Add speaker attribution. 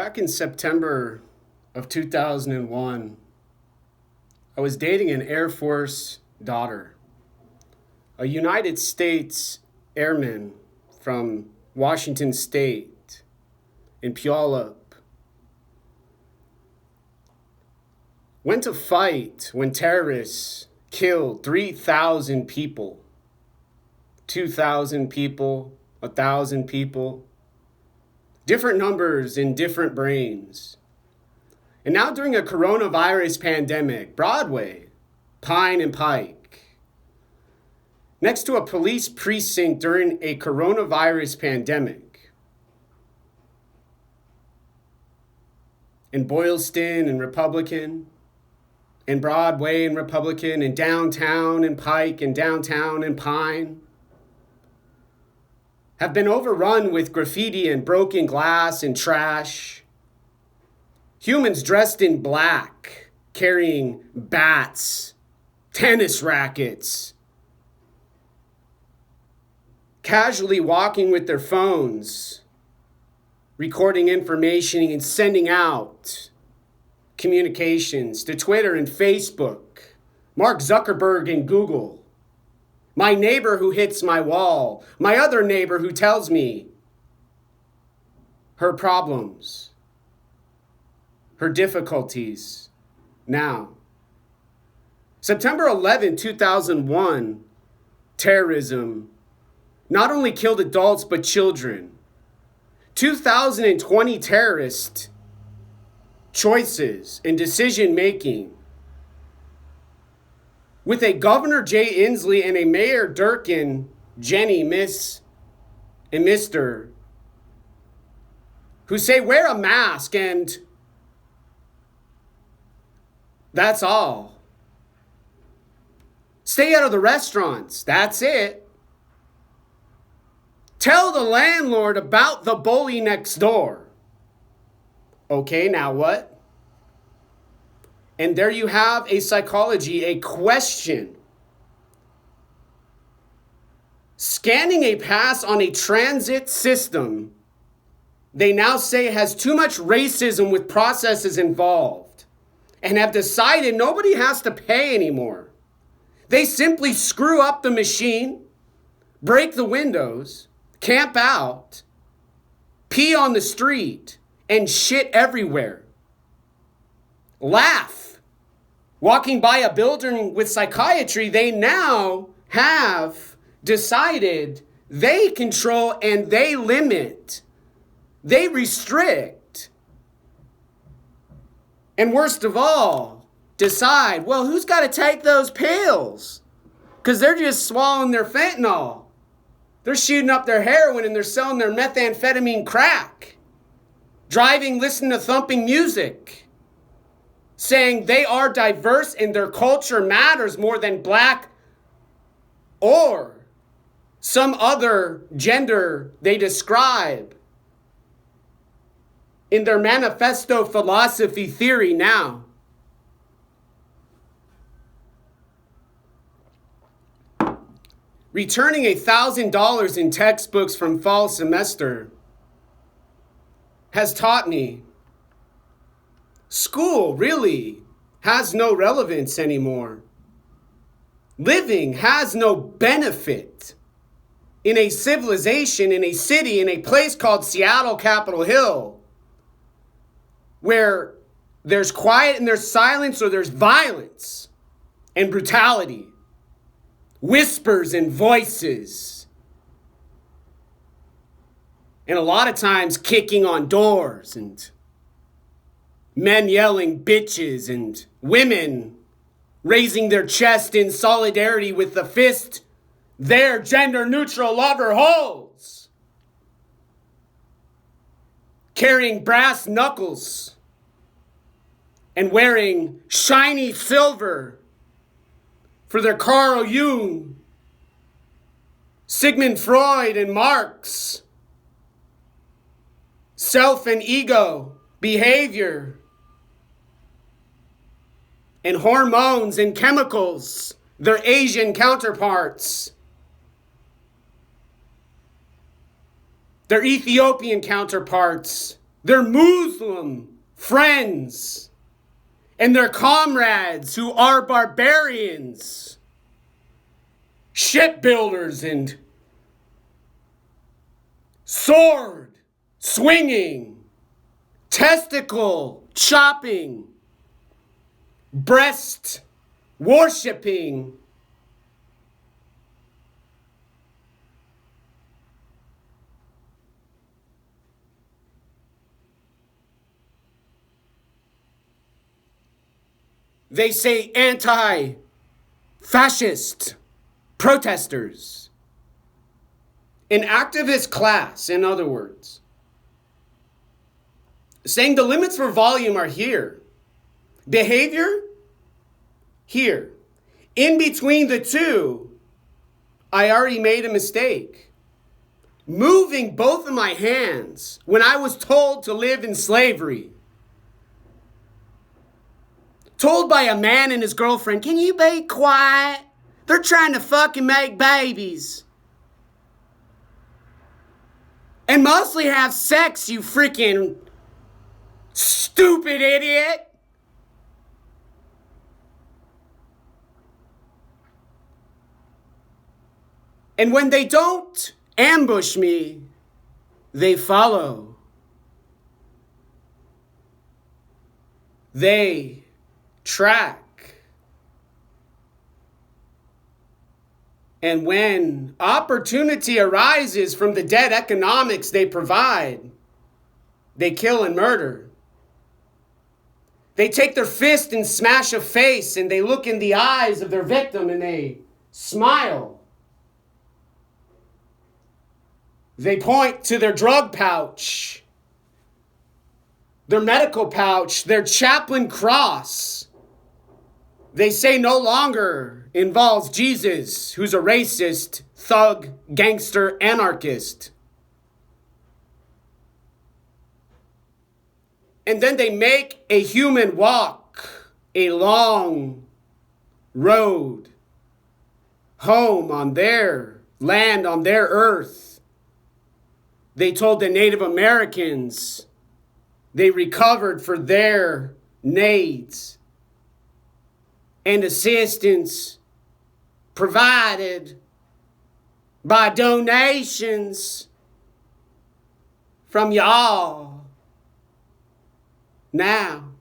Speaker 1: Back in September of 2001, I was dating an Air Force daughter, a United States airman from Washington State in Puyallup. Went to fight when terrorists killed 3,000 people, 2,000 people, 1,000 people. Different numbers in different brains. And now during a coronavirus pandemic, Broadway, Pine and Pike, next to a police precinct during a coronavirus pandemic. In Boylston and Republican, in Broadway and Republican, in downtown and Pike, and downtown and Pine, have been overrun with graffiti and broken glass and trash. Humans dressed in black, carrying bats, tennis rackets, casually walking with their phones, recording information and sending out communications to Twitter and Facebook, Mark Zuckerberg and Google. My neighbor who hits my wall. My other neighbor who tells me her problems, her difficulties now. September 11, 2001, terrorism not only killed adults but children. 2020 terrorist choices and decision making, with a Governor Jay Inslee and a Mayor Durkin, Jenny, Miss, and Mr., who say wear a mask and that's all. Stay out of the restaurants, that's it. Tell the landlord about the bully next door. Okay, now what? And there you have a psychology, a question. Scanning a pass on a transit system, they now say has too much racism with processes involved and have decided nobody has to pay anymore. They simply screw up the machine, break the windows, camp out, pee on the street, and shit everywhere. Laugh. Walking by a building with psychiatry, they now have decided they control and they limit. They restrict. And worst of all, decide, well, who's got to take those pills? Because they're just swallowing their fentanyl. They're shooting up their heroin and they're selling their methamphetamine crack. Driving, listening to thumping music. Saying they are diverse and their culture matters more than black or some other gender they describe in their manifesto philosophy theory now. Returning $1,000 in textbooks from fall semester has taught me school really has no relevance anymore. Living has no benefit in a civilization, in a city, in a place called Seattle, Capitol Hill, where there's quiet and there's silence or there's violence and brutality, whispers and voices, and a lot of times kicking on doors and men yelling bitches and women raising their chest in solidarity with the fist their gender-neutral lover holds. Carrying brass knuckles and wearing shiny silver for their Carl Jung, Sigmund Freud and Marx, self and ego, behavior, and hormones and chemicals, their Asian counterparts, their Ethiopian counterparts, their Muslim friends and their comrades who are barbarians, shipbuilders and sword swinging, testicle chopping, breast worshiping, they say anti-fascist protesters. An activist class, in other words. Saying the limits for volume are here. Behavior, here. In between the two, I already made a mistake. Moving both of my hands when I was told to live in slavery. Told by a man and his girlfriend, can you be quiet? They're trying to fucking make babies. And mostly have sex, you freaking stupid idiot. And when they don't ambush me, they follow. They track. And when opportunity arises from the dead economics they provide, they kill and murder. They take their fist and smash a face, and they look in the eyes of their victim and they smile. They point to their drug pouch, their medical pouch, their chaplain cross. They say no longer involves Jesus, who's a racist, thug, gangster, anarchist. And then they make a human walk a long road home on their land, on their earth. They told the Native Americans they recovered for their needs and assistance provided by donations from y'all. Now,